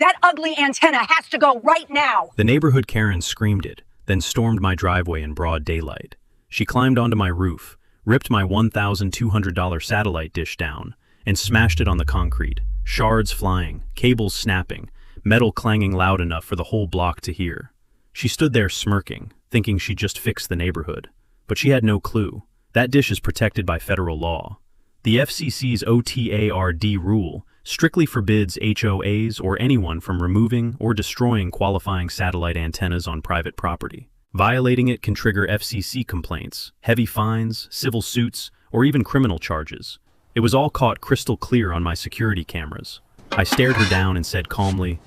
That ugly antenna has to go right now! The neighborhood Karen screamed it, then stormed my driveway in broad daylight. She climbed onto my roof, ripped my $1,200 satellite dish down, and smashed it on the concrete, shards flying, cables snapping, metal clanging loud enough for the whole block to hear. She stood there smirking, thinking she'd just fixed the neighborhood. But she had no clue. That dish is protected by federal law. The FCC's OTARD rule strictly forbids HOAs or anyone from removing or destroying qualifying satellite antennas on private property. Violating it can trigger FCC complaints, heavy fines, civil suits, or even criminal charges. It was all caught crystal clear on my security cameras. I stared her down and said calmly,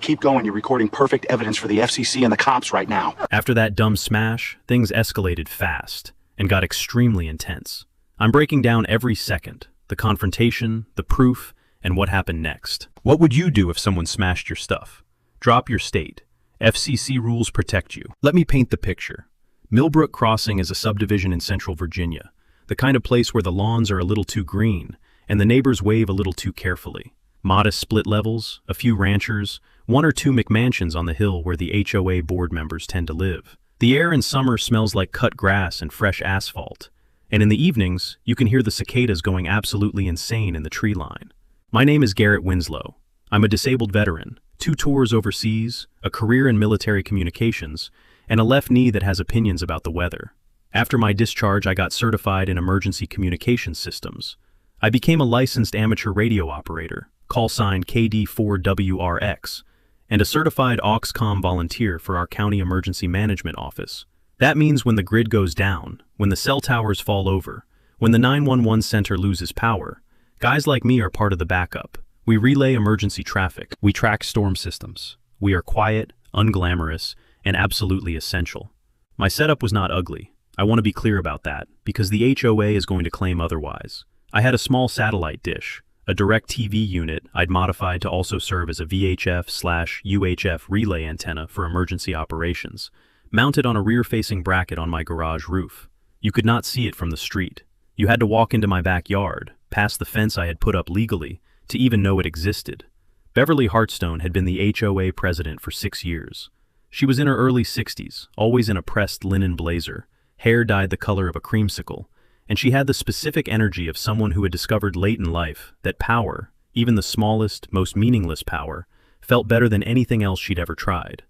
"Keep going, you're recording perfect evidence for the FCC and the cops right now." After that dumb smash, things escalated fast and got extremely intense. I'm breaking down every second, the confrontation, the proof, and what happened next. What would you do if someone smashed your stuff? Drop your state. FCC rules protect you. Let me paint the picture. Millbrook Crossing is a subdivision in Central Virginia, the kind of place where the lawns are a little too green and the neighbors wave a little too carefully. Modest split levels, a few ranchers, one or two McMansions on the hill where the HOA board members tend to live. The air in summer smells like cut grass and fresh asphalt, and in the evenings, you can hear the cicadas going absolutely insane in the tree line. My name is Garrett Winslow. I'm a disabled veteran, 2 tours overseas, a career in military communications, and a left knee that has opinions about the weather. After my discharge, I got certified in emergency communication systems. I became a licensed amateur radio operator, call sign KD4WRX, and a certified AUXCOM volunteer for our county emergency management office. That means when the grid goes down, when the cell towers fall over, when the 911 center loses power, guys like me are part of the backup. We relay emergency traffic. We track storm systems. We are quiet, unglamorous, and absolutely essential. My setup was not ugly. I want to be clear about that, because the HOA is going to claim otherwise. I had a small satellite dish, a direct TV unit I'd modified to also serve as a VHF/UHF relay antenna for emergency operations, mounted on a rear-facing bracket on my garage roof. You could not see it from the street. You had to walk into my backyard, past the fence I had put up legally, to even know it existed. Beverly Hartstone had been the HOA president for 6 years. She was in her early 60s, always in a pressed linen blazer, hair dyed the color of a creamsicle, and she had the specific energy of someone who had discovered late in life that power, even the smallest, most meaningless power, felt better than anything else she'd ever tried.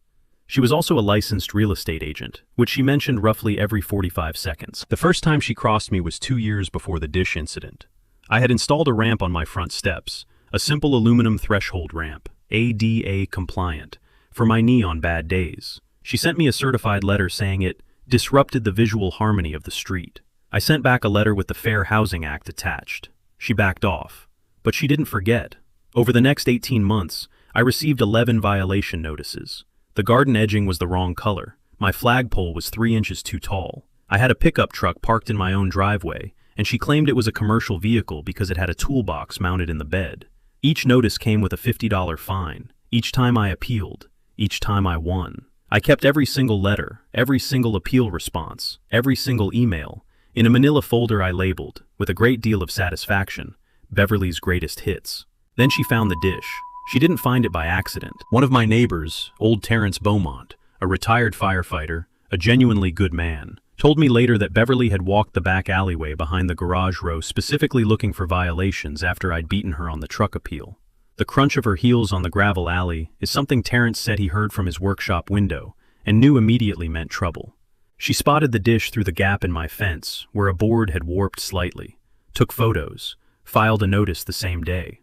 She was also a licensed real estate agent, which she mentioned roughly every 45 seconds. The first time she crossed me was 2 years before the dish incident. I had installed a ramp on my front steps, a simple aluminum threshold ramp, ADA compliant, for my knee on bad days. She sent me a certified letter saying it disrupted the visual harmony of the street. I sent back a letter with the Fair Housing Act attached. She backed off. But she didn't forget. Over the next 18 months, I received 11 violation notices. The garden edging was the wrong color. My flagpole was 3 inches too tall. I had a pickup truck parked in my own driveway, and she claimed it was a commercial vehicle because it had a toolbox mounted in the bed. Each notice came with a $50 fine. Each time I appealed. Each time I won. I kept every single letter, every single appeal response, every single email, in a manila folder I labeled, with a great deal of satisfaction, Beverly's Greatest Hits. Then she found the dish. She didn't find it by accident. One of my neighbors, old Terrence Beaumont, a retired firefighter, a genuinely good man, told me later that Beverly had walked the back alleyway behind the garage row specifically looking for violations after I'd beaten her on the truck appeal. The crunch of her heels on the gravel alley is something Terrence said he heard from his workshop window and knew immediately meant trouble. She spotted the dish through the gap in my fence where a board had warped slightly, took photos, filed a notice the same day.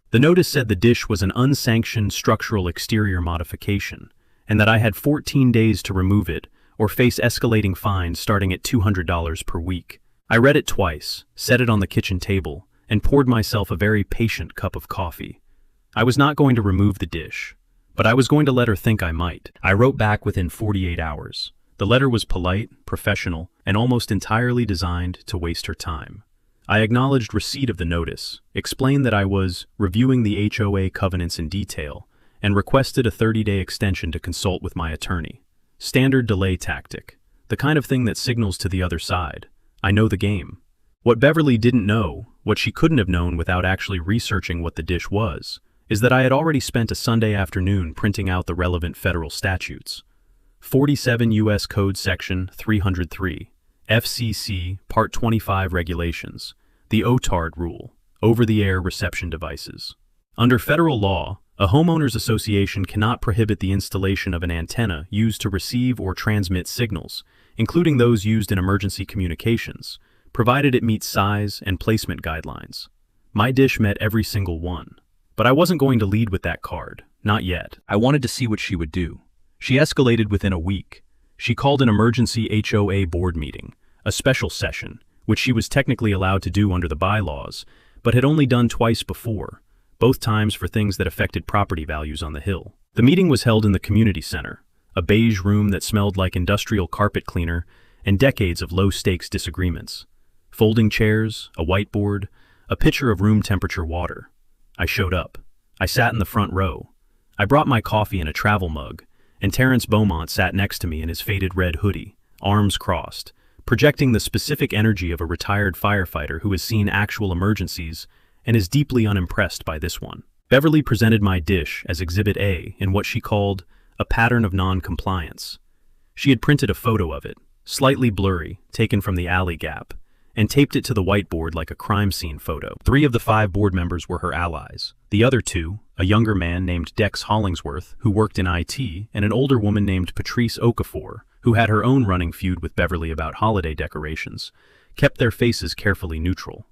The notice said the dish was an unsanctioned structural exterior modification and that I had 14 days to remove it or face escalating fines starting at $200 per week. I read it twice, set it on the kitchen table, and poured myself a very patient cup of coffee. I was not going to remove the dish, but I was going to let her think I might. I wrote back within 48 hours. The letter was polite, professional, and almost entirely designed to waste her time. I acknowledged receipt of the notice, explained that I was reviewing the HOA covenants in detail, and requested a 30-day extension to consult with my attorney. Standard delay tactic, the kind of thing that signals to the other side, I know the game. What Beverly didn't know, what she couldn't have known without actually researching what the dish was, is that I had already spent a Sunday afternoon printing out the relevant federal statutes. 47 U.S. Code Section 303, FCC Part 25 Regulations, the OTARD Rule, over-the-air reception devices. Under federal law, a homeowners association cannot prohibit the installation of an antenna used to receive or transmit signals, including those used in emergency communications, provided it meets size and placement guidelines. My dish met every single one. But I wasn't going to lead with that card, not yet. I wanted to see what she would do. She escalated within a week. She called an emergency HOA board meeting, a special session, which she was technically allowed to do under the bylaws, but had only done twice before, both times for things that affected property values on the hill. The meeting was held in the community center, a beige room that smelled like industrial carpet cleaner and decades of low-stakes disagreements. Folding chairs, a whiteboard, a pitcher of room temperature water. I showed up. I sat in the front row. I brought my coffee in a travel mug, and Terrence Beaumont sat next to me in his faded red hoodie, arms crossed, projecting the specific energy of a retired firefighter who has seen actual emergencies and is deeply unimpressed by this one. Beverly presented my dish as Exhibit A in what she called a pattern of non-compliance. She had printed a photo of it, slightly blurry, taken from the alley gap, and taped it to the whiteboard like a crime scene photo. 3 of the 5 board members were her allies. The other 2, a younger man named Dex Hollingsworth, who worked in IT, and an older woman named Patrice Okafor, who had her own running feud with Beverly about holiday decorations, kept their faces carefully neutral.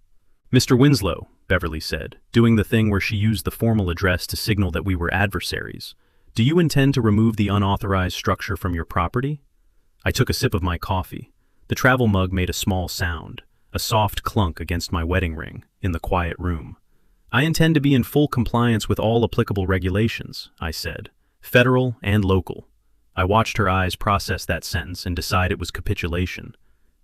"Mr. Winslow," Beverly said, doing the thing where she used the formal address to signal that we were adversaries, "do you intend to remove the unauthorized structure from your property?" I took a sip of my coffee. The travel mug made a small sound, a soft clunk against my wedding ring, in the quiet room. "I intend to be in full compliance with all applicable regulations," I said, "federal and local." I watched her eyes process that sentence and decide it was capitulation.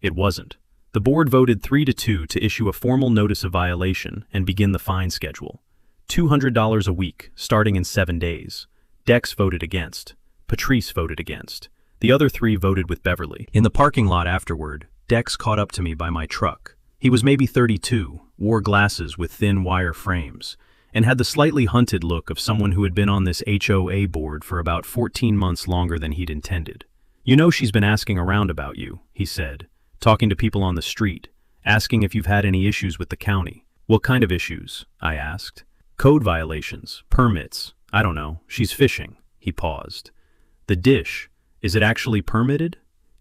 It wasn't. The board voted 3-2 to issue a formal notice of violation and begin the fine schedule. $200 a week, starting in 7 days. Dex voted against. Patrice voted against. The other 3 voted with Beverly. In the parking lot afterward, Dex caught up to me by my truck. He was maybe 32, wore glasses with thin wire frames, and had the slightly hunted look of someone who had been on this HOA board for about 14 months longer than he'd intended. "You know she's been asking around about you," he said, talking to people on the street, asking if you've had any issues with the county. "What kind of issues?" I asked. "Code violations, permits, I don't know, she's fishing." He paused. "The dish, is it actually permitted?"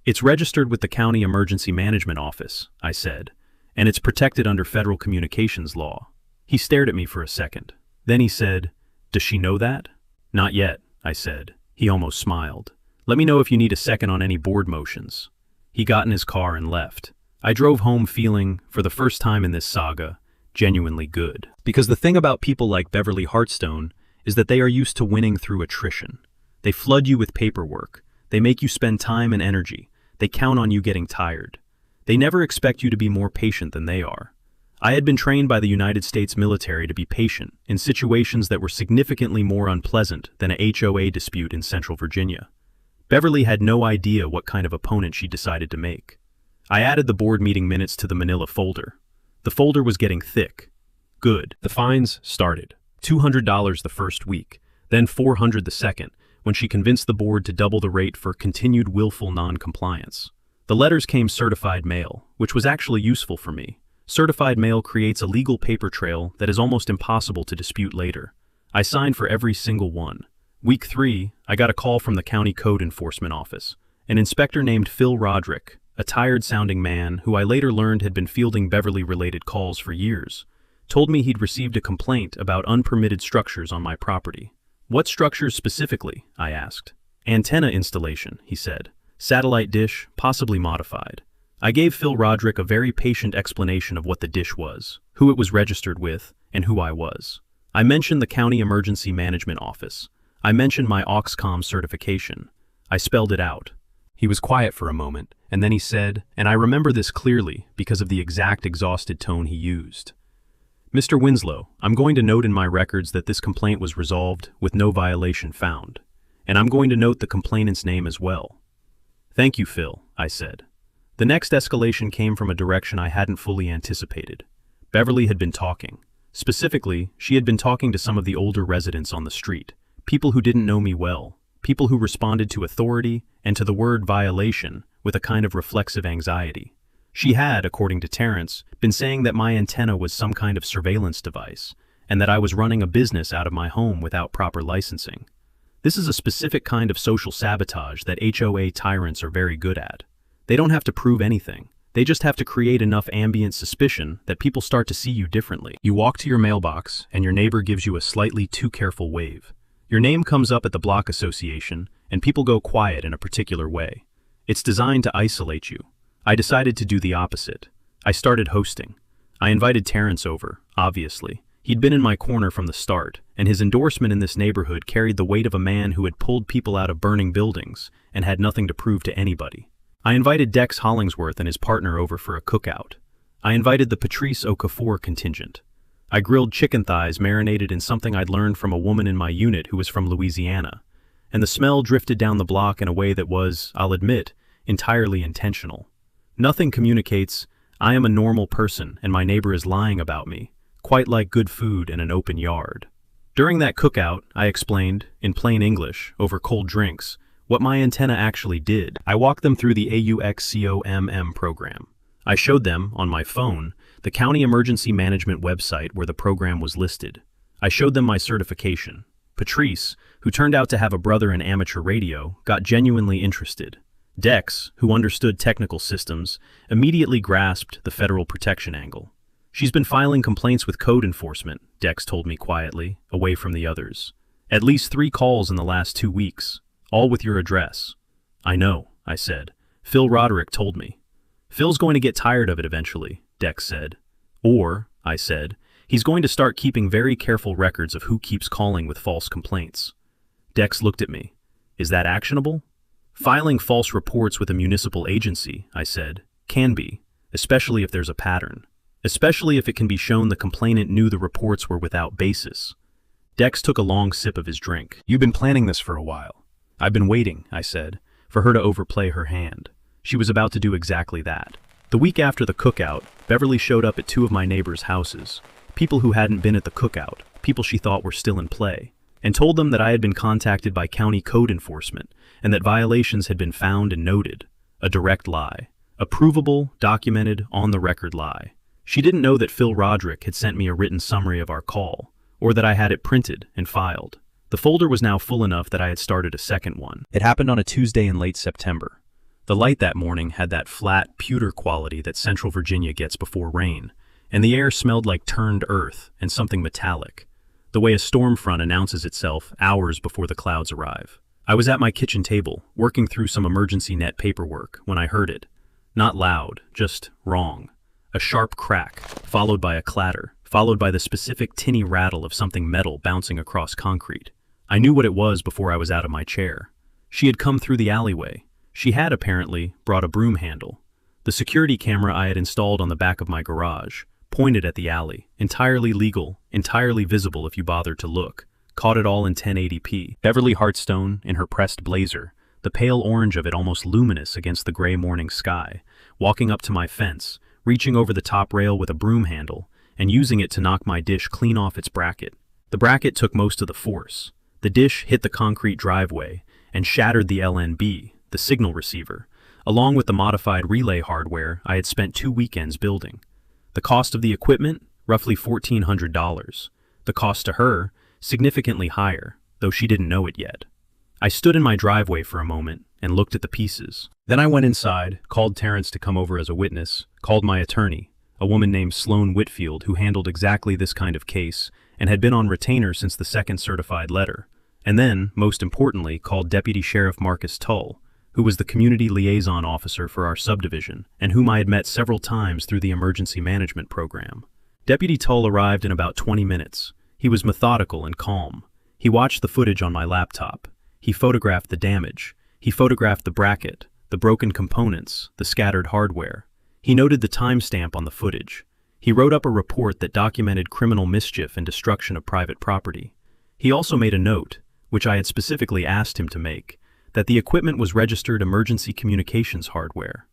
"It's registered with the County Emergency Management Office," I said, "and it's protected under federal communications law." He stared at me for a second. Then he said, "Does she know that?" "Not yet," I said. He almost smiled. "Let me know if you need a second on any board motions." He got in his car and left. I drove home feeling, for the first time in this saga, genuinely good. Because the thing about people like Beverly Hartstone is that they are used to winning through attrition. They flood you with paperwork. They make you spend time and energy. They count on you getting tired. They never expect you to be more patient than they are. I had been trained by the United States military to be patient in situations that were significantly more unpleasant than a HOA dispute in Central Virginia. Beverly had no idea what kind of opponent she decided to make. I added the board meeting minutes to the manila folder. The folder was getting thick. Good. The fines started. $200 the first week, then $400 the second, when she convinced the board to double the rate for continued willful non-compliance. The letters came certified mail, which was actually useful for me. Certified mail creates a legal paper trail that is almost impossible to dispute later. I signed for every single one. Week 3, I got a call from the County Code Enforcement Office. An inspector named Phil Roderick, a tired-sounding man who I later learned had been fielding Beverly-related calls for years, told me he'd received a complaint about unpermitted structures on my property. "What structures specifically?" I asked. "Antenna installation," he said. "Satellite dish, possibly modified." I gave Phil Roderick a very patient explanation of what the dish was, who it was registered with, and who I was. I mentioned the County Emergency Management Office. I mentioned my Auxcom certification. I spelled it out. He was quiet for a moment, and then he said, and I remember this clearly because of the exact exhausted tone he used, "Mr. Winslow, I'm going to note in my records that this complaint was resolved with no violation found, and I'm going to note the complainant's name as well." "Thank you, Phil," I said. The next escalation came from a direction I hadn't fully anticipated. Beverly had been talking. Specifically, she had been talking to some of the older residents on the street, people who didn't know me well, people who responded to authority and to the word violation with a kind of reflexive anxiety. She had, according to Terrence, been saying that my antenna was some kind of surveillance device, and that I was running a business out of my home without proper licensing. This is a specific kind of social sabotage that HOA tyrants are very good at. They don't have to prove anything. They just have to create enough ambient suspicion that people start to see you differently. You walk to your mailbox, and your neighbor gives you a slightly too careful wave. Your name comes up at the block association, and people go quiet in a particular way. It's designed to isolate you. I decided to do the opposite. I started hosting. I invited Terrence over, obviously. He'd been in my corner from the start, and his endorsement in this neighborhood carried the weight of a man who had pulled people out of burning buildings and had nothing to prove to anybody. I invited Dex Hollingsworth and his partner over for a cookout. I invited the Patrice Okafor contingent. I grilled chicken thighs marinated in something I'd learned from a woman in my unit who was from Louisiana, and the smell drifted down the block in a way that was, I'll admit, entirely intentional. Nothing communicates, I am a normal person and my neighbor is lying about me, quite like good food in an open yard. During that cookout, I explained, in plain English, over cold drinks, what my antenna actually did. I walked them through the AUXCOMM program. I showed them, on my phone, the county emergency management website where the program was listed. I showed them my certification. Patrice, who turned out to have a brother in amateur radio, got genuinely interested. Dex, who understood technical systems, immediately grasped the federal protection angle. She's been filing complaints with code enforcement, Dex told me quietly, away from the others. At least 3 calls in the last 2 weeks, all with your address. I know, I said. Phil Roderick told me. Phil's going to get tired of it eventually, Dex said. Or, I said, he's going to start keeping very careful records of who keeps calling with false complaints. Dex looked at me. Is that actionable? Filing false reports with a municipal agency, I said, can be, especially if there's a pattern. Especially if it can be shown the complainant knew the reports were without basis. Dex took a long sip of his drink. You've been planning this for a while. I've been waiting, I said, for her to overplay her hand. She was about to do exactly that. The week after the cookout, Beverly showed up at 2 of my neighbors' houses, people who hadn't been at the cookout, people she thought were still in play, and told them that I had been contacted by county code enforcement and that violations had been found and noted. A direct lie. A provable, documented, on-the-record lie. She didn't know that Phil Roderick had sent me a written summary of our call, or that I had it printed and filed. The folder was now full enough that I had started a second one. It happened on a Tuesday in late September. The light that morning had that flat, pewter quality that Central Virginia gets before rain, and the air smelled like turned earth and something metallic, the way a storm front announces itself hours before the clouds arrive. I was at my kitchen table, working through some emergency net paperwork, when I heard it. Not loud, just wrong. A sharp crack, followed by a clatter, followed by the specific tinny rattle of something metal bouncing across concrete. I knew what it was before I was out of my chair. She had come through the alleyway. She had, apparently, brought a broom handle. The security camera I had installed on the back of my garage, pointed at the alley, entirely legal, entirely visible if you bothered to look, caught it all in 1080p. Beverly Hartstone, in her pressed blazer, the pale orange of it almost luminous against the gray morning sky, walking up to my fence, reaching over the top rail with a broom handle, and using it to knock my dish clean off its bracket. The bracket took most of the force. The dish hit the concrete driveway and shattered the LNB, the signal receiver, along with the modified relay hardware I had spent 2 weekends building. The cost of the equipment, roughly $1,400. The cost to her, significantly higher, though she didn't know it yet. I stood in my driveway for a moment and looked at the pieces. Then I went inside, called Terrence to come over as a witness, called my attorney, a woman named Sloan Whitfield who handled exactly this kind of case and had been on retainer since the second certified letter, and then, most importantly, called Deputy Sheriff Marcus Tull, who was the community liaison officer for our subdivision and whom I had met several times through the emergency management program. Deputy Tull arrived in about 20 minutes. He was methodical and calm. He watched the footage on my laptop. He photographed the damage. He photographed the bracket, the broken components, the scattered hardware. He noted the timestamp on the footage. He wrote up a report that documented criminal mischief and destruction of private property. He also made a note, which I had specifically asked him to make, that the equipment was registered emergency communications hardware.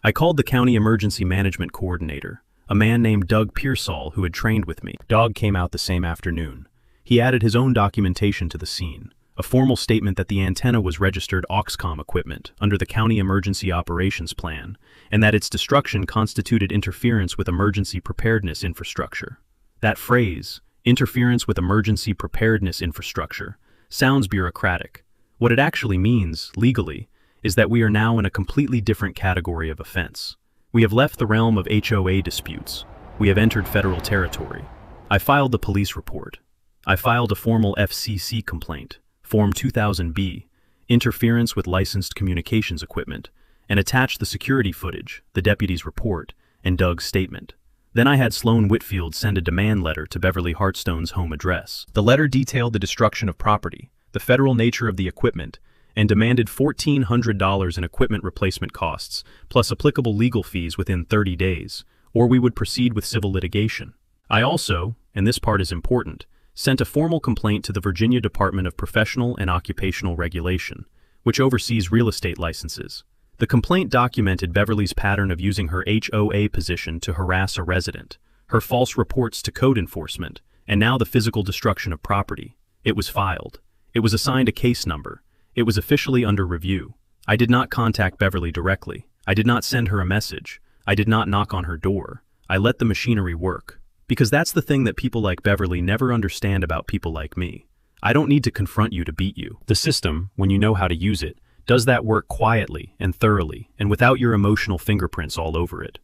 I called the county emergency management coordinator, a man named Doug Pearsall who had trained with me. Dog came out the same afternoon. He added his own documentation to the scene, a formal statement that the antenna was registered Oxcom equipment under the County Emergency Operations Plan, and that its destruction constituted interference with emergency preparedness infrastructure. That phrase, interference with emergency preparedness infrastructure, sounds bureaucratic. What it actually means, legally, is that we are now in a completely different category of offense. We have left the realm of HOA disputes. We have entered federal territory. I filed the police report. I filed a formal FCC complaint, Form 2000B, interference with licensed communications equipment, and attached the security footage, the deputy's report, and Doug's statement. Then I had Sloan Whitfield send a demand letter to Beverly Hartstone's home address. The letter detailed the destruction of property, the federal nature of the equipment, and demanded $1,400 in equipment replacement costs, plus applicable legal fees within 30 days, or we would proceed with civil litigation. I also, and this part is important, sent a formal complaint to the Virginia Department of Professional and Occupational Regulation, which oversees real estate licenses. The complaint documented Beverly's pattern of using her HOA position to harass a resident, her false reports to code enforcement, and now the physical destruction of property. It was filed. It was assigned a case number. It was officially under review. I did not contact Beverly directly. I did not send her a message. I did not knock on her door. I let the machinery work. Because that's the thing that people like Beverly never understand about people like me. I don't need to confront you to beat you. The system, when you know how to use it, does that work quietly and thoroughly and without your emotional fingerprints all over it.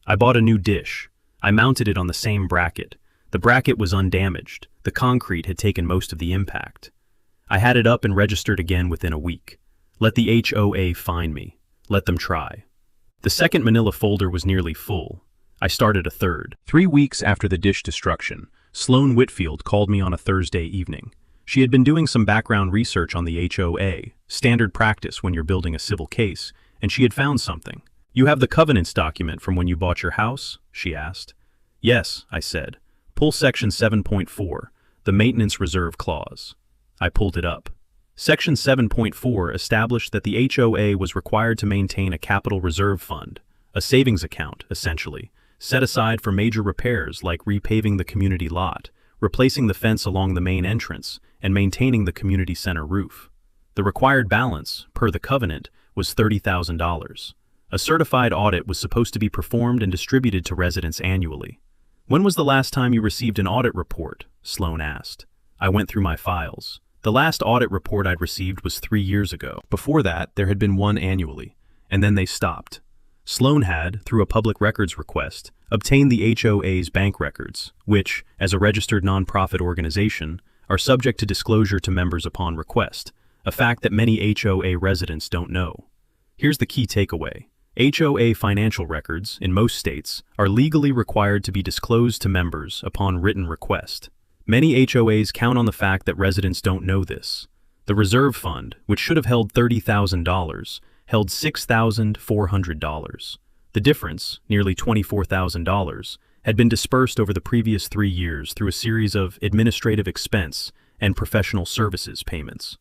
I bought a new dish. I mounted it on the same bracket. The bracket was undamaged. The concrete had taken most of the impact. I had it up and registered again within a week. Let the HOA find me. Let them try. The second manila folder was nearly full. I started a third. 3 weeks after the dish destruction, Sloan Whitfield called me on a Thursday evening. She had been doing some background research on the HOA, standard practice when you're building a civil case, and she had found something. "You have the covenants document from when you bought your house?" she asked. "Yes," I said. "Pull section 7.4, the maintenance reserve clause." I pulled it up. Section 7.4 established that the HOA was required to maintain a capital reserve fund, a savings account, essentially, set aside for major repairs like repaving the community lot, replacing the fence along the main entrance, and maintaining the community center roof. The required balance, per the covenant, was $30,000. A certified audit was supposed to be performed and distributed to residents annually. "When was the last time you received an audit report?" Sloan asked. I went through my files. The last audit report I'd received was 3 years ago. Before that, there had been one annually, and then they stopped. Sloan had, through a public records request, obtained the HOA's bank records, which, as a registered nonprofit organization, are subject to disclosure to members upon request, a fact that many HOA residents don't know. Here's the key takeaway. HOA financial records, in most states, are legally required to be disclosed to members upon written request. Many HOAs count on the fact that residents don't know this. The reserve fund, which should have held $30,000, held $6,400. The difference, nearly $24,000, had been dispersed over the previous 3 years through a series of administrative expense and professional services payments.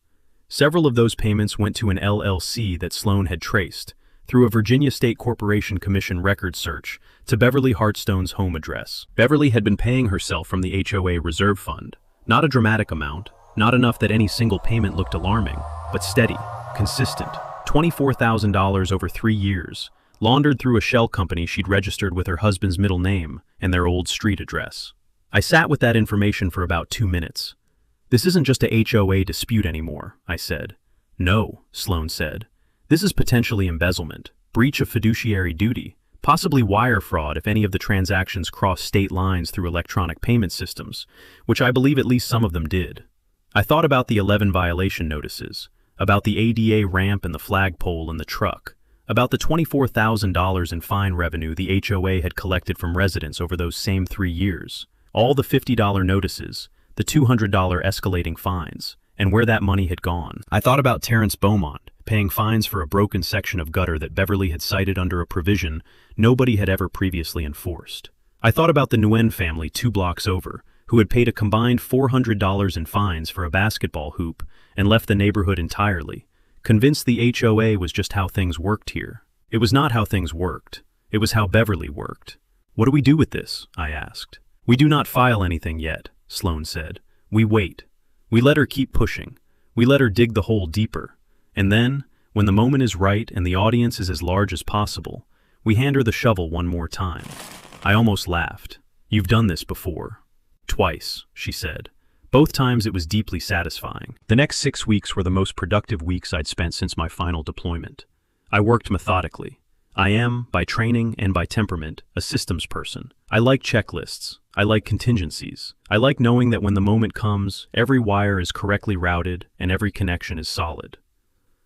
Several of those payments went to an LLC that Sloan had traced, through a Virginia State Corporation Commission record search, to Beverly Hartstone's home address. Beverly had been paying herself from the HOA reserve fund. Not a dramatic amount, not enough that any single payment looked alarming, but steady, consistent. $24,000 over 3 years, laundered through a shell company she'd registered with her husband's middle name and their old street address. I sat with that information for about 2 minutes. "This isn't just a HOA dispute anymore," I said. "No," Sloan said. "This is potentially embezzlement, breach of fiduciary duty, possibly wire fraud if any of the transactions cross state lines through electronic payment systems, which I believe at least some of them did." I thought about the 11 violation notices, about the ADA ramp and the flagpole and the truck, about the $24,000 in fine revenue the HOA had collected from residents over those same 3 years, all the $50 notices, the $200 escalating fines, and where that money had gone. I thought about Terrence Beaumont, paying fines for a broken section of gutter that Beverly had cited under a provision nobody had ever previously enforced. I thought about the Nguyen family 2 blocks over, who had paid a combined $400 in fines for a basketball hoop and left the neighborhood entirely, convinced the HOA was just how things worked here. It was not how things worked. It was how Beverly worked. "What do we do with this?" I asked. "We do not file anything yet," Sloan said. "We wait. We let her keep pushing. We let her dig the hole deeper. And then, when the moment is right and the audience is as large as possible, we hand her the shovel one more time." I almost laughed. "You've done this before." "Twice," she said. "Both times it was deeply satisfying." The next 6 weeks were the most productive weeks I'd spent since my final deployment. I worked methodically. I am, by training and by temperament, a systems person. I like checklists. I like contingencies. I like knowing that when the moment comes, every wire is correctly routed and every connection is solid.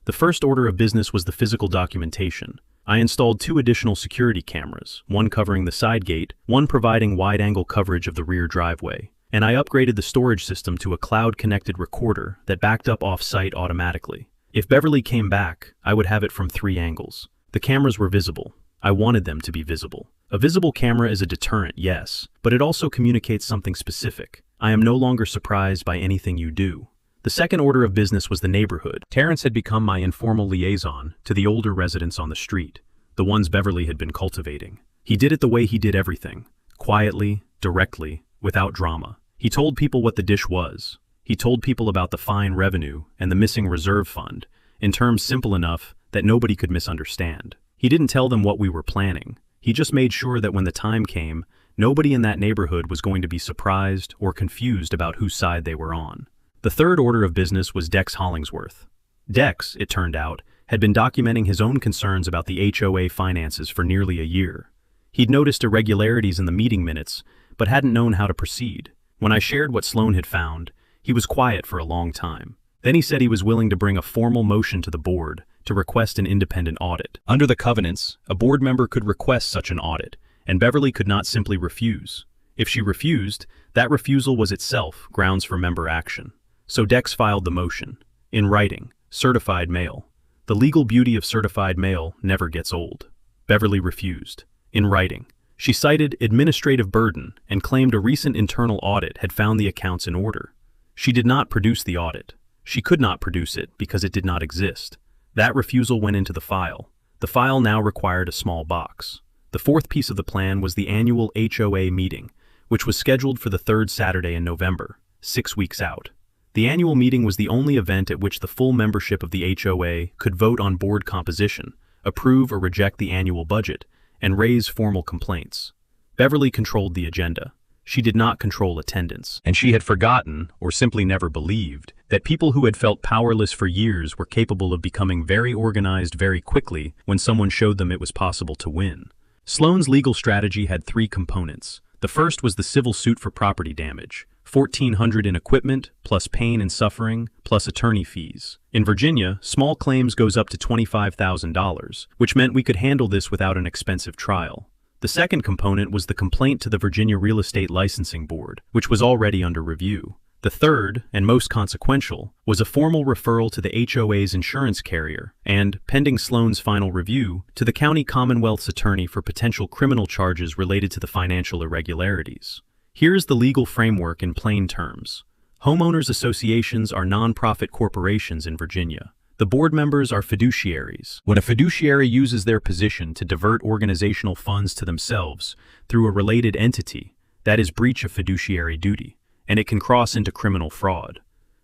The first order of business was the physical documentation. I installed 2 additional security cameras, one covering the side gate, one providing wide-angle coverage of the rear driveway. And I upgraded the storage system to a cloud-connected recorder that backed up off-site automatically. If Beverly came back, I would have it from 3 angles. The cameras were visible. I wanted them to be visible. A visible camera is a deterrent, yes, but it also communicates something specific. I am no longer surprised by anything you do. The second order of business was the neighborhood. Terrence had become my informal liaison to the older residents on the street, the ones Beverly had been cultivating. He did it the way he did everything, quietly, directly, without drama. He told people what the dish was. He told people about the fine revenue and the missing reserve fund, in terms simple enough that nobody could misunderstand. He didn't tell them what we were planning. He just made sure that when the time came, nobody in that neighborhood was going to be surprised or confused about whose side they were on. The third order of business was Dex Hollingsworth. Dex, it turned out, had been documenting his own concerns about the HOA finances for nearly a year. He'd noticed irregularities in the meeting minutes, but hadn't known how to proceed. When I shared what Sloan had found, he was quiet for a long time. Then he said he was willing to bring a formal motion to the board to request an independent audit. Under the covenants, a board member could request such an audit, and Beverly could not simply refuse. If she refused, that refusal was itself grounds for member action. So Dex filed the motion. In writing, certified mail. The legal beauty of certified mail never gets old. Beverly refused. In writing. She cited administrative burden and claimed a recent internal audit had found the accounts in order. She did not produce the audit. She could not produce it because it did not exist. That refusal went into the file. The file now required a small box. The fourth piece of the plan was the annual HOA meeting, which was scheduled for the 3rd Saturday in November, 6 weeks out. The annual meeting was the only event at which the full membership of the HOA could vote on board composition, approve or reject the annual budget, and raise formal complaints. Beverly controlled the agenda. She did not control attendance. And she had forgotten, or simply never believed, that people who had felt powerless for years were capable of becoming very organized very quickly when someone showed them it was possible to win. Sloan's legal strategy had 3 components. The first was the civil suit for property damage, $1,400 in equipment, plus pain and suffering, plus attorney fees. In Virginia, small claims goes up to $25,000, which meant we could handle this without an expensive trial. The second component was the complaint to the Virginia Real Estate Licensing Board, which was already under review. The third, and most consequential, was a formal referral to the HOA's insurance carrier and, pending Sloan's final review, to the county commonwealth's attorney for potential criminal charges related to the financial irregularities. Here's the legal framework in plain terms. Homeowners associations are nonprofit corporations in Virginia. The board members are fiduciaries. When a fiduciary uses their position to divert organizational funds to themselves through a related entity, that is breach of fiduciary duty, and it can cross into criminal fraud.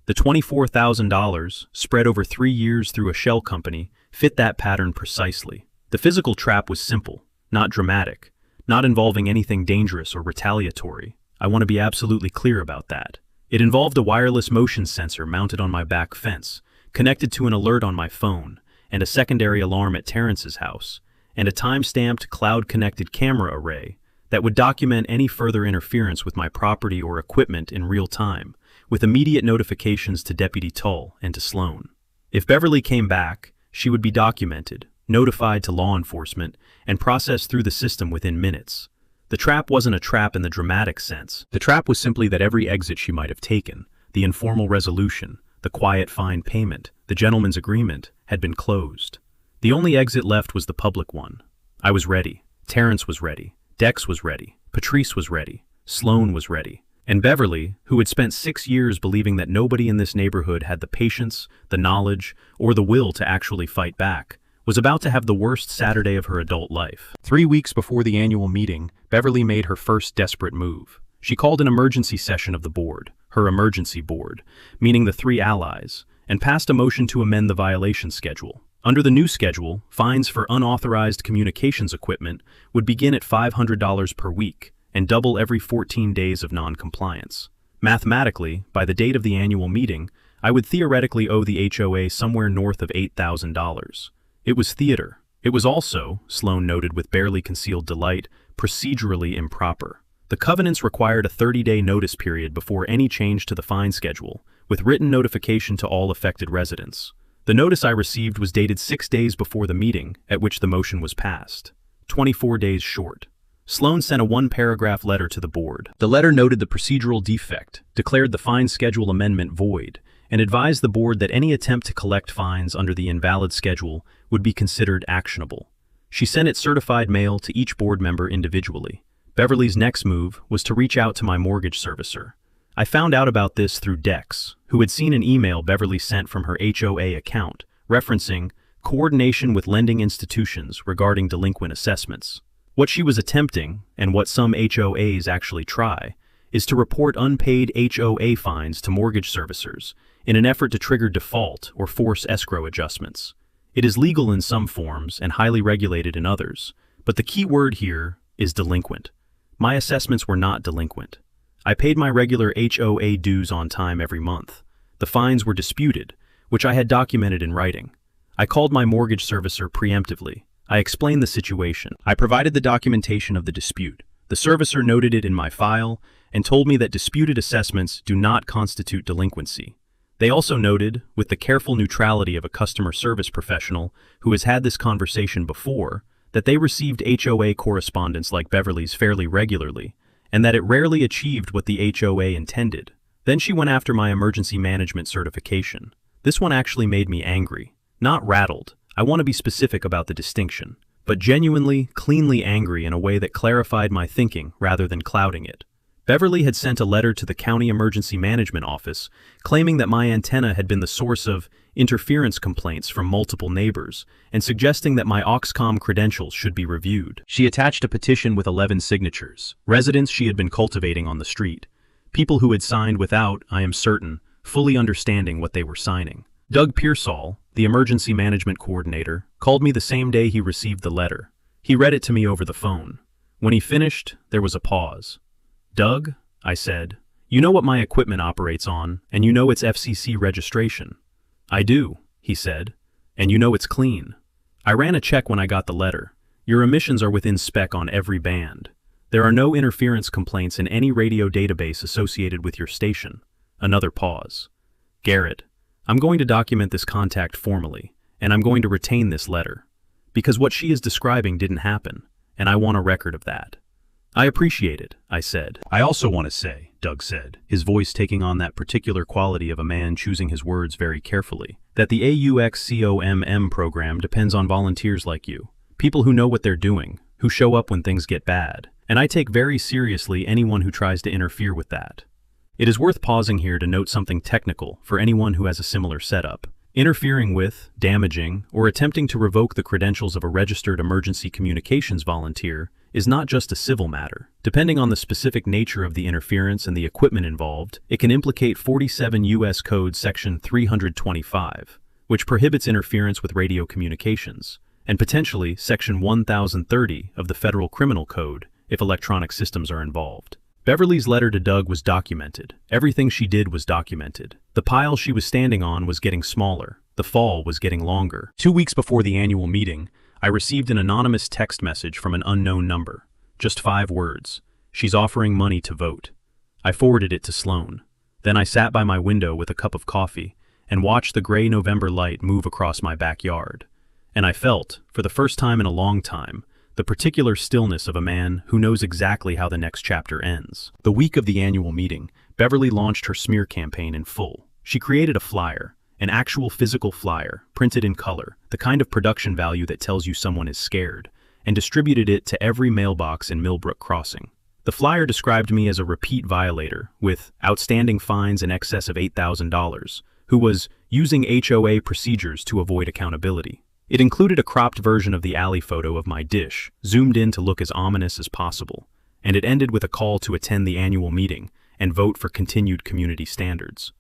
The $24,000, spread over 3 years through a shell company, fit that pattern precisely. The physical trap was simple, not dramatic, not involving anything dangerous or retaliatory. I want to be absolutely clear about that. It involved a wireless motion sensor mounted on my back fence, connected to an alert on my phone, and a secondary alarm at Terrence's house, and a time-stamped, cloud-connected camera array that would document any further interference with my property or equipment in real time, with immediate notifications to Deputy Tull and to Sloan. If Beverly came back, she would be documented, notified to law enforcement, and processed through the system within minutes. The trap wasn't a trap in the dramatic sense. The trap was simply that every exit she might have taken, the informal resolution, the quiet fine payment, the gentleman's agreement, had been closed. The only exit left was the public one. I was ready. Terrence was ready. Dex was ready. Patrice was ready. Sloan was ready. And Beverly, who had spent 6 years believing that nobody in this neighborhood had the patience, the knowledge, or the will to actually fight back, was about to have the worst Saturday of her adult life. 3 weeks before the annual meeting, Beverly made her first desperate move. She called an emergency session of the board, her emergency board, meaning the 3 allies, and passed a motion to amend the violation schedule. Under the new schedule, fines for unauthorized communications equipment would begin at $500 per week and double every 14 days of non-compliance. Mathematically, by the date of the annual meeting, I would theoretically owe the HOA somewhere north of $8,000. It was theater. It was also, Sloan noted with barely concealed delight, procedurally improper. The covenants required a 30-day notice period before any change to the fine schedule, with written notification to all affected residents. The notice I received was dated 6 days before the meeting at which the motion was passed. 24 days short. Sloan sent a 1-paragraph letter to the board. The letter noted the procedural defect, declared the fine schedule amendment void, and advised the board that any attempt to collect fines under the invalid schedule would be considered actionable. She sent it certified mail to each board member individually. Beverly's next move was to reach out to my mortgage servicer. I found out about this through Dex, who had seen an email Beverly sent from her HOA account, referencing coordination with lending institutions regarding delinquent assessments. What she was attempting, and what some HOAs actually try, is to report unpaid HOA fines to mortgage servicers in an effort to trigger default or force escrow adjustments. It is legal in some forms and highly regulated in others, but the key word here is delinquent. My assessments were not delinquent. I paid my regular HOA dues on time every month. The fines were disputed, which I had documented in writing. I called my mortgage servicer preemptively. I explained the situation. I provided the documentation of the dispute. The servicer noted it in my file and told me that disputed assessments do not constitute delinquency. They also noted, with the careful neutrality of a customer service professional who has had this conversation before, that they received HOA correspondence like Beverly's fairly regularly, and that it rarely achieved what the HOA intended. Then she went after my emergency management certification. This one actually made me angry. Not rattled. I want to be specific about the distinction, but genuinely, cleanly angry in a way that clarified my thinking rather than clouding it. Beverly had sent a letter to the county emergency management office claiming that my antenna had been the source of interference complaints from multiple neighbors and suggesting that my Auxcom credentials should be reviewed. She attached a petition with 11 signatures, residents she had been cultivating on the street, people who had signed without, I am certain, fully understanding what they were signing. Doug Pearsall, the emergency management coordinator, called me the same day he received the letter. He read it to me over the phone. When he finished, there was a pause. "Doug," I said, "you know what my equipment operates on, and you know its FCC registration." "I do," he said, "and you know it's clean. I ran a check when I got the letter. Your emissions are within spec on every band. There are no interference complaints in any radio database associated with your station." Another pause. "Garrett, I'm going to document this contact formally, and I'm going to retain this letter, because what she is describing didn't happen, and I want a record of that." "I appreciate it," I said. "I also want to say," Doug said, his voice taking on that particular quality of a man choosing his words very carefully, "that the AUXCOMM program depends on volunteers like you, people who know what they're doing, who show up when things get bad, and I take very seriously anyone who tries to interfere with that." It is worth pausing here to note something technical for anyone who has a similar setup. Interfering with, damaging, or attempting to revoke the credentials of a registered emergency communications volunteer is not just a civil matter. Depending on the specific nature of the interference and the equipment involved, it can implicate 47 U.S. Code Section 325, which prohibits interference with radio communications, and potentially Section 1030 of the Federal Criminal Code if electronic systems are involved. Beverly's letter to Doug was documented. Everything she did was documented. The pile she was standing on was getting smaller. The fall was getting longer. 2 weeks before the annual meeting, I received an anonymous text message from an unknown number. Just 5 words. "She's offering money to vote." I forwarded it to Sloan. Then I sat by my window with a cup of coffee and watched the gray November light move across my backyard. And I felt, for the first time in a long time, the particular stillness of a man who knows exactly how the next chapter ends. The week of the annual meeting, Beverly launched her smear campaign in full. She created a flyer, an actual physical flyer, printed in color, the kind of production value that tells you someone is scared, and distributed it to every mailbox in Millbrook Crossing. The flyer described me as a repeat violator, with outstanding fines in excess of $8,000, who was using HOA procedures to avoid accountability. It included a cropped version of the alley photo of my dish, zoomed in to look as ominous as possible, and it ended with a call to attend the annual meeting and vote for continued community standards.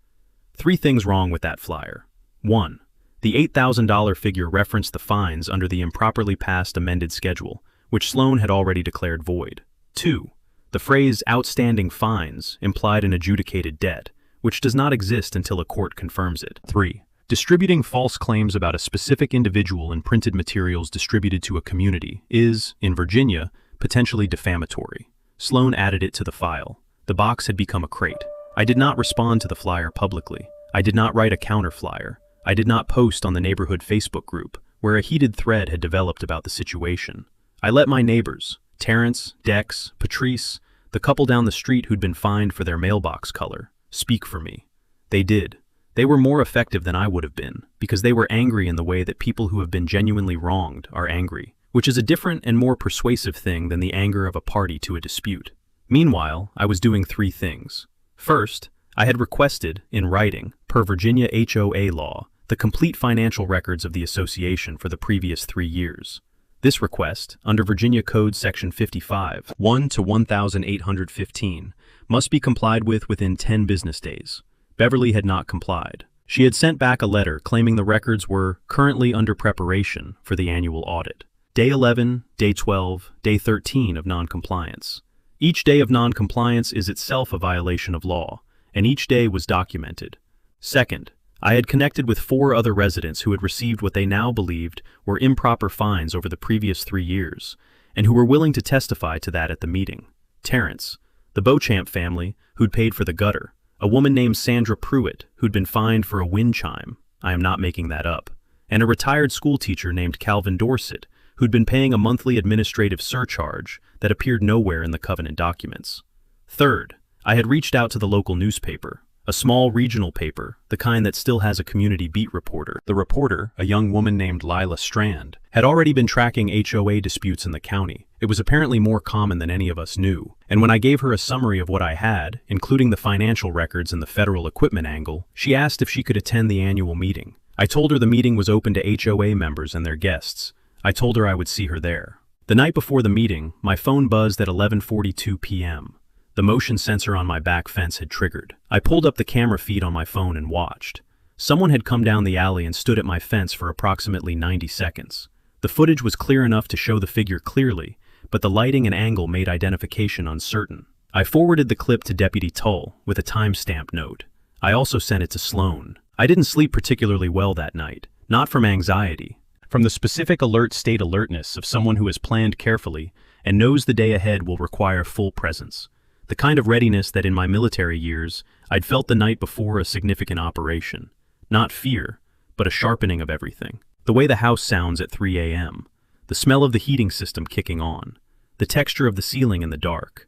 3 things wrong with that flyer. 1. The $8,000 figure referenced the fines under the improperly passed amended schedule, which Sloan had already declared void. 2. The phrase outstanding fines implied an adjudicated debt, which does not exist until a court confirms it. 3. Distributing false claims about a specific individual in printed materials distributed to a community is, in Virginia, potentially defamatory. Sloan added it to the file. The box had become a crate. I did not respond to the flyer publicly. I did not write a counter flyer. I did not post on the neighborhood Facebook group, where a heated thread had developed about the situation. I let my neighbors, Terrence, Dex, Patrice, the couple down the street who'd been fined for their mailbox color, speak for me. They did. They were more effective than I would have been, because they were angry in the way that people who have been genuinely wronged are angry, which is a different and more persuasive thing than the anger of a party to a dispute. Meanwhile, I was doing 3 things. First, I had requested, in writing, per Virginia HOA law, the complete financial records of the association for the previous 3 years. This request, under Virginia Code Section 55, 1 to 1815, must be complied with within 10 business days. Beverly had not complied. She had sent back a letter claiming the records were currently under preparation for the annual audit. Day 11, Day 12, Day 13 of noncompliance. Each day of noncompliance is itself a violation of law, and each day was documented. Second, I had connected with 4 other residents who had received what they now believed were improper fines over the previous 3 years, and who were willing to testify to that at the meeting. Terrence, the Beauchamp family, who'd paid for the gutter, a woman named Sandra Pruitt, who'd been fined for a wind chime, I am not making that up, and a retired schoolteacher named Calvin Dorset, who'd been paying a monthly administrative surcharge that appeared nowhere in the covenant documents. Third, I had reached out to the local newspaper, a small regional paper, the kind that still has a community beat reporter. The reporter, a young woman named Lila Strand, had already been tracking HOA disputes in the county. It was apparently more common than any of us knew, and when I gave her a summary of what I had, including the financial records and the federal equipment angle, she asked if she could attend the annual meeting. I told her the meeting was open to HOA members and their guests. I told her I would see her there. The night before the meeting, my phone buzzed at 11:42 p.m. The motion sensor on my back fence had triggered. I pulled up the camera feed on my phone and watched. Someone had come down the alley and stood at my fence for approximately 90 seconds. The footage was clear enough to show the figure clearly, but the lighting and angle made identification uncertain. I forwarded the clip to Deputy Tull with a timestamp note. I also sent it to Sloan. I didn't sleep particularly well that night, not from anxiety, from the specific alert state alertness of someone who has planned carefully and knows the day ahead will require full presence. The kind of readiness that in my military years I'd felt the night before a significant operation. Not fear, but a sharpening of everything. The way the house sounds at 3 a.m. The smell of the heating system kicking on. The texture of the ceiling in the dark.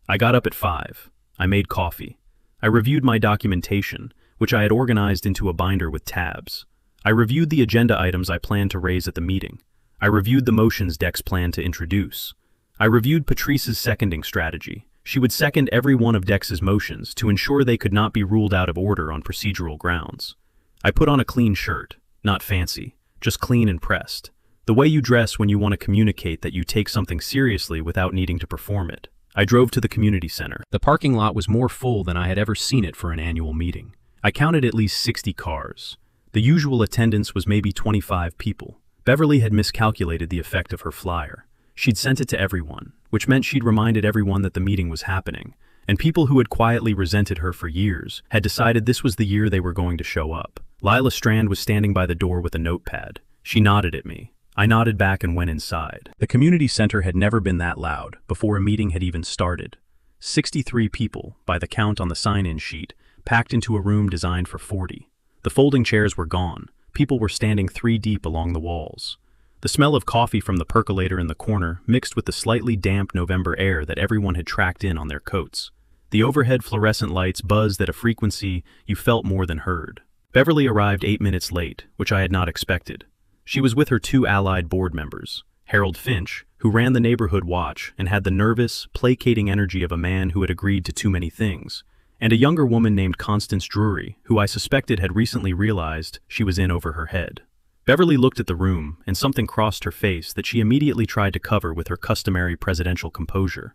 I got up at 5. I made coffee. I reviewed my documentation, which I had organized into a binder with tabs. I reviewed the agenda items I planned to raise at the meeting. I reviewed the motions Dex planned to introduce. I reviewed Patrice's seconding strategy. She would second every one of Dex's motions to ensure they could not be ruled out of order on procedural grounds. I put on a clean shirt, not fancy, just clean and pressed. The way you dress when you want to communicate that you take something seriously without needing to perform it. I drove to the community center. The parking lot was more full than I had ever seen it for an annual meeting. I counted at least 60 cars. The usual attendance was maybe 25 people. Beverly had miscalculated the effect of her flyer. She'd sent it to everyone, which meant she'd reminded everyone that the meeting was happening, and people who had quietly resented her for years had decided this was the year they were going to show up. Lila Strand was standing by the door with a notepad. She nodded at me. I nodded back and went inside. The community center had never been that loud before a meeting had even started. 63 people, by the count on the sign-in sheet, packed into a room designed for 40. The folding chairs were gone. People were standing 3 deep along the walls. The smell of coffee from the percolator in the corner mixed with the slightly damp November air that everyone had tracked in on their coats. The overhead fluorescent lights buzzed at a frequency you felt more than heard. Beverly arrived 8 minutes late, which I had not expected. She was with her 2 allied board members, Harold Finch, who ran the neighborhood watch and had the nervous, placating energy of a man who had agreed to too many things, and a younger woman named Constance Drury, who I suspected had recently realized she was in over her head. Beverly looked at the room, and something crossed her face that she immediately tried to cover with her customary presidential composure.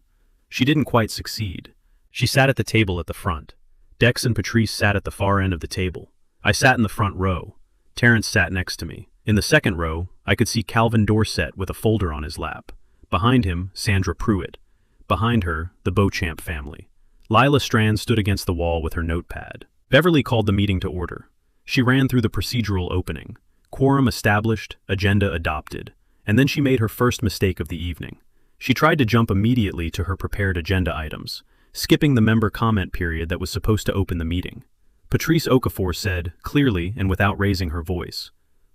She didn't quite succeed. She sat at the table at the front. Dex and Patrice sat at the far end of the table. I sat in the front row. Terrence sat next to me. In the second row, I could see Calvin Dorset with a folder on his lap. Behind him, Sandra Pruitt. Behind her, the Beauchamp family. Lila Strand stood against the wall with her notepad. Beverly called the meeting to order. She ran through the procedural opening. Quorum established, agenda adopted. And then she made her first mistake of the evening. She tried to jump immediately to her prepared agenda items, skipping the member comment period that was supposed to open the meeting. Patrice Okafor said, clearly and without raising her voice,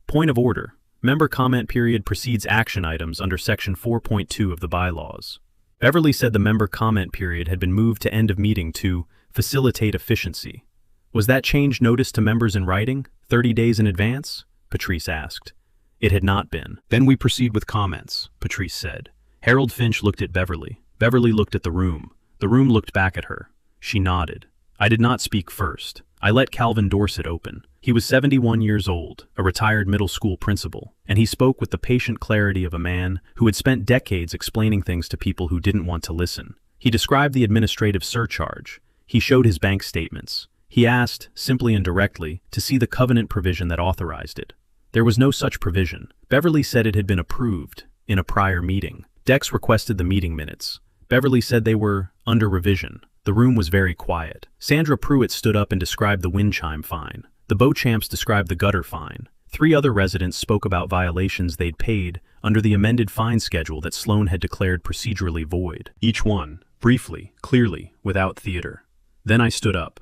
"Point of order. Member comment period precedes action items under Section 4.2 of the bylaws." Beverly said the member comment period had been moved to end of meeting to facilitate efficiency. Was that change noticed to members in writing, 30 days in advance? Patrice asked. It had not been. Then we proceed with comments, Patrice said. Harold Finch looked at Beverly. Beverly looked at the room. The room looked back at her. She nodded. I did not speak first. I let Calvin Dorset open. He was 71 years old, a retired middle school principal, and he spoke with the patient clarity of a man who had spent decades explaining things to people who didn't want to listen. He described the administrative surcharge. He showed his bank statements. He asked, simply and directly, to see the covenant provision that authorized it. There was no such provision. Beverly said it had been approved in a prior meeting. Dex requested the meeting minutes. Beverly said they were under revision. The room was very quiet. Sandra Pruitt stood up and described the wind chime fine. The Beauchamps described the gutter fine. 3 other residents spoke about violations they'd paid under the amended fine schedule that Sloan had declared procedurally void. Each one, briefly, clearly, without theater. Then I stood up.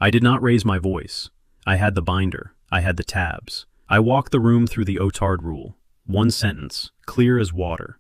I did not raise my voice. I had the binder. I had the tabs. I walked the room through the OTARD rule. One sentence, clear as water.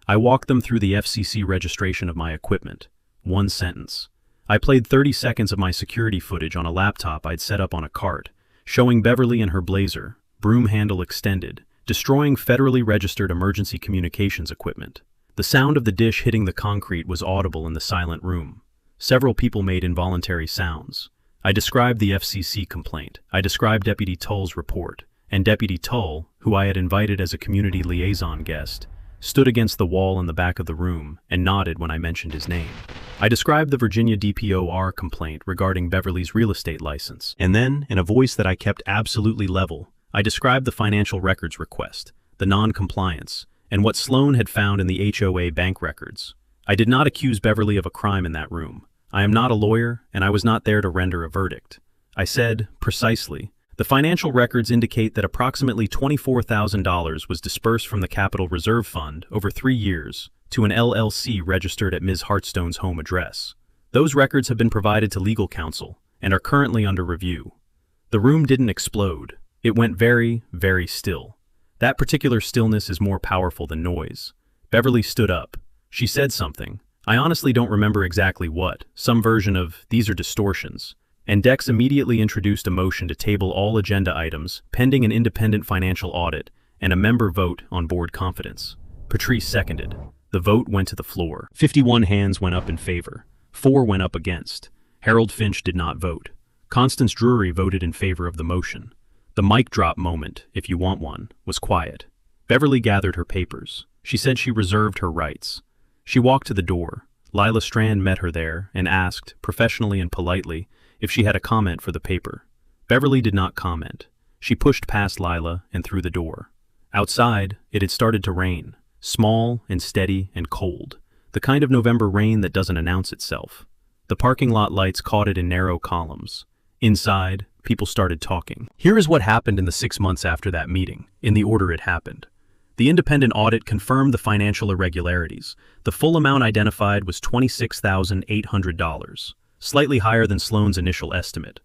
I walked them through the FCC registration of my equipment. One sentence. I played 30 seconds of my security footage on a laptop I'd set up on a cart, showing Beverly and her blazer, broom handle extended, destroying federally registered emergency communications equipment. The sound of the dish hitting the concrete was audible in the silent room. Several people made involuntary sounds. I described the FCC complaint. I described Deputy Tull's report. And Deputy Tull, who I had invited as a community liaison guest, stood against the wall in the back of the room and nodded when I mentioned his name. I described the Virginia DPOR complaint regarding Beverly's real estate license. And then, in a voice that I kept absolutely level, I described the financial records request, the non-compliance, and what Sloan had found in the HOA bank records. I did not accuse Beverly of a crime in that room. I am not a lawyer, and I was not there to render a verdict. I said, precisely, the financial records indicate that approximately $24,000 was dispersed from the Capital Reserve Fund over 3 years to an LLC registered at Ms. Hartstone's home address. Those records have been provided to legal counsel and are currently under review. The room didn't explode. It went very, very still. That particular stillness is more powerful than noise. Beverly stood up. She said something. I honestly don't remember exactly what, some version of, these are distortions. And Dex immediately introduced a motion to table all agenda items pending an independent financial audit and a member vote on board confidence. Patrice seconded. The vote went to the floor. 51 hands went up in favor. 4 went up against. Harold Finch did not vote. Constance Drury voted in favor of the motion. The mic drop moment, if you want one, was quiet. Beverly gathered her papers. She said she reserved her rights. She walked to the door. Lila Strand met her there and asked, professionally and politely, if she had a comment for the paper. Beverly did not comment. She pushed past Lila and through the door. Outside, it had started to rain, small and steady and cold, the kind of November rain that doesn't announce itself. The parking lot lights caught it in narrow columns. Inside, people started talking. Here is what happened in the 6 months after that meeting, in the order it happened. The independent audit confirmed the financial irregularities. The full amount identified was $26,800. Slightly higher than Sloan's initial estimate.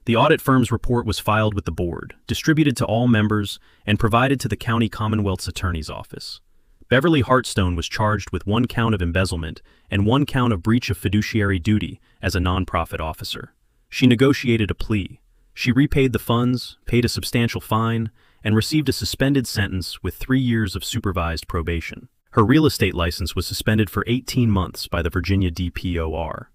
The audit firm's report was filed with the board, distributed to all members, and provided to the County Commonwealth's Attorney's Office. Beverly Hartstone was charged with 1 count of embezzlement and 1 count of breach of fiduciary duty as a nonprofit officer. She negotiated a plea. She repaid the funds, paid a substantial fine, and received a suspended sentence with 3 years of supervised probation. Her real estate license was suspended for 18 months by the Virginia DPOR.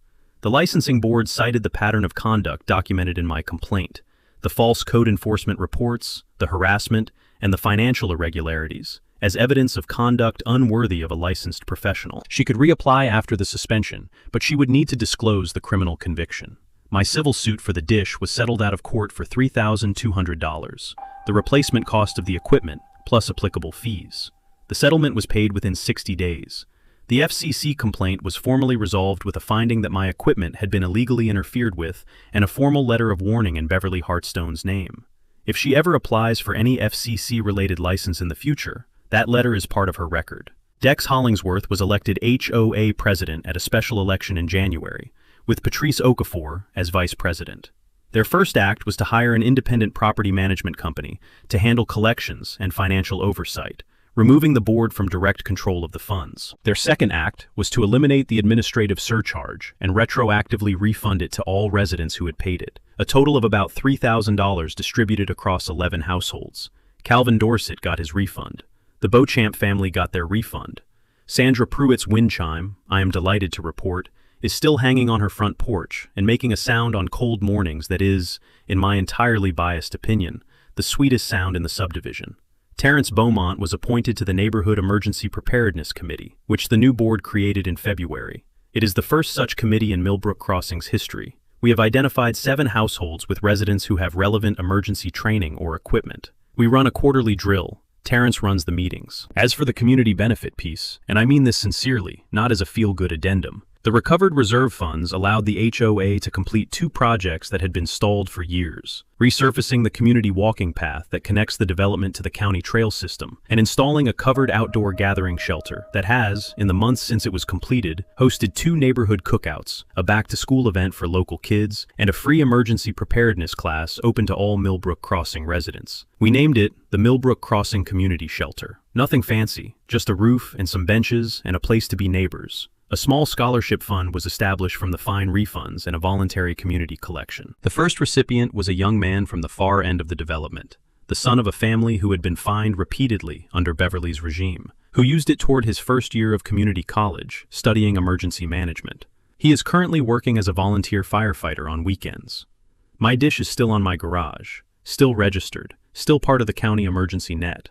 The licensing board cited the pattern of conduct documented in my complaint, the false code enforcement reports, the harassment, and the financial irregularities as evidence of conduct unworthy of a licensed professional. She could reapply after the suspension, but she would need to disclose the criminal conviction. My civil suit for the dish was settled out of court for $3,200, the replacement cost of the equipment, plus applicable fees. The settlement was paid within 60 days. The FCC complaint was formally resolved with a finding that my equipment had been illegally interfered with and a formal letter of warning in Beverly Hartstone's name. If she ever applies for any FCC-related license in the future, that letter is part of her record. Dex Hollingsworth was elected HOA president at a special election in January, with Patrice Okafor as vice president. Their first act was to hire an independent property management company to handle collections and financial oversight, removing the board from direct control of the funds. Their second act was to eliminate the administrative surcharge and retroactively refund it to all residents who had paid it, a total of about $3,000 distributed across 11 households. Calvin Dorset got his refund. The Beauchamp family got their refund. Sandra Pruitt's wind chime, I am delighted to report, is still hanging on her front porch and making a sound on cold mornings that is, in my entirely biased opinion, the sweetest sound in the subdivision. Terrence Beaumont was appointed to the Neighborhood Emergency Preparedness Committee, which the new board created in February. It is the first such committee in Millbrook Crossing's history. We have identified 7 households with residents who have relevant emergency training or equipment. We run a quarterly drill. Terrence runs the meetings. As for the community benefit piece, and I mean this sincerely, not as a feel-good addendum, the recovered reserve funds allowed the HOA to complete 2 projects that had been stalled for years, resurfacing the community walking path that connects the development to the county trail system, and installing a covered outdoor gathering shelter that has, in the months since it was completed, hosted 2 neighborhood cookouts, a back-to-school event for local kids, and a free emergency preparedness class open to all Millbrook Crossing residents. We named it the Millbrook Crossing Community Shelter. Nothing fancy, just a roof and some benches and a place to be neighbors. A small scholarship fund was established from the fine refunds and a voluntary community collection. The first recipient was a young man from the far end of the development, the son of a family who had been fined repeatedly under Beverly's regime, who used it toward his first year of community college, studying emergency management. He is currently working as a volunteer firefighter on weekends. My dish is still on my garage, still registered, still part of the county emergency net.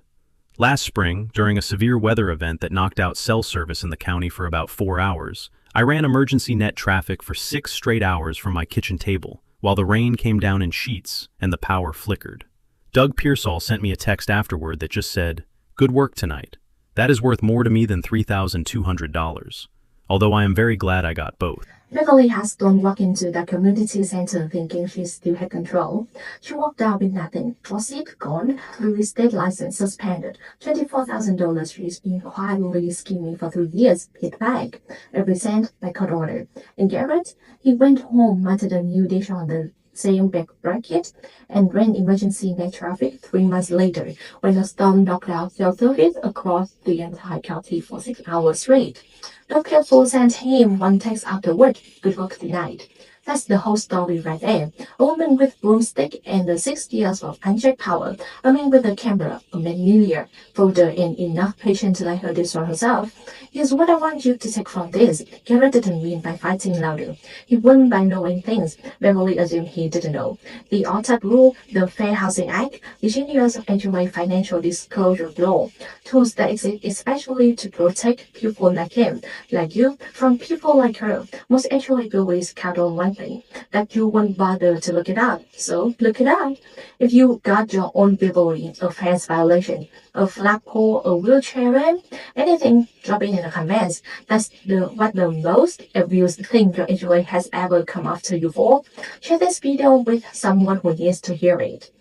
Last spring, during a severe weather event that knocked out cell service in the county for about 4 hours, I ran emergency net traffic for 6 straight hours from my kitchen table, while the rain came down in sheets and the power flickered. Doug Pearsall sent me a text afterward that just said, "Good work tonight. That is worth more to me than $3,200. Although I am very glad I got both." Beverly Hartstone walked into the community center thinking she still had control. She walked out with nothing. Receipt gone, real estate license suspended, $24,000 she's been quietly scheming for 3 years, paid back, every cent by court order. And Garrett, he went home, mounted a new dish on the same back bracket, and ran emergency net traffic 3 months later when a storm knocked out cell service across the entire county for 6 hours straight. Dr. Ford sent him one text afterward, "Good work tonight." That's the whole story right there. A woman with broomstick and 6 years of unchecked power, a man with a camera, a magnolia folder, and enough patience to let her destroy herself. Here's what I want you to take from this. Garrett didn't win by fighting louder. He won by knowing things Beverly assumed he didn't know. The OTAP rule, the Fair Housing Act, the genius of HOA financial disclosure law, tools that exist especially to protect people like him, like you, from people like her. Most HOA buildings count on one thing, that you won't bother to look it up. So look it up. If you got your own Beverly, a fence violation, a flagpole, a wheelchair ramp, anything, drop it in the comments. That's what the most abused thing your HOA has ever come after you for. Share this video with someone who needs to hear it.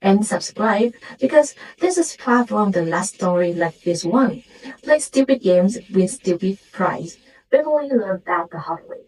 And subscribe, because this is far from the last story like this one. Play stupid games with stupid prize. Beverly learned that the hard way.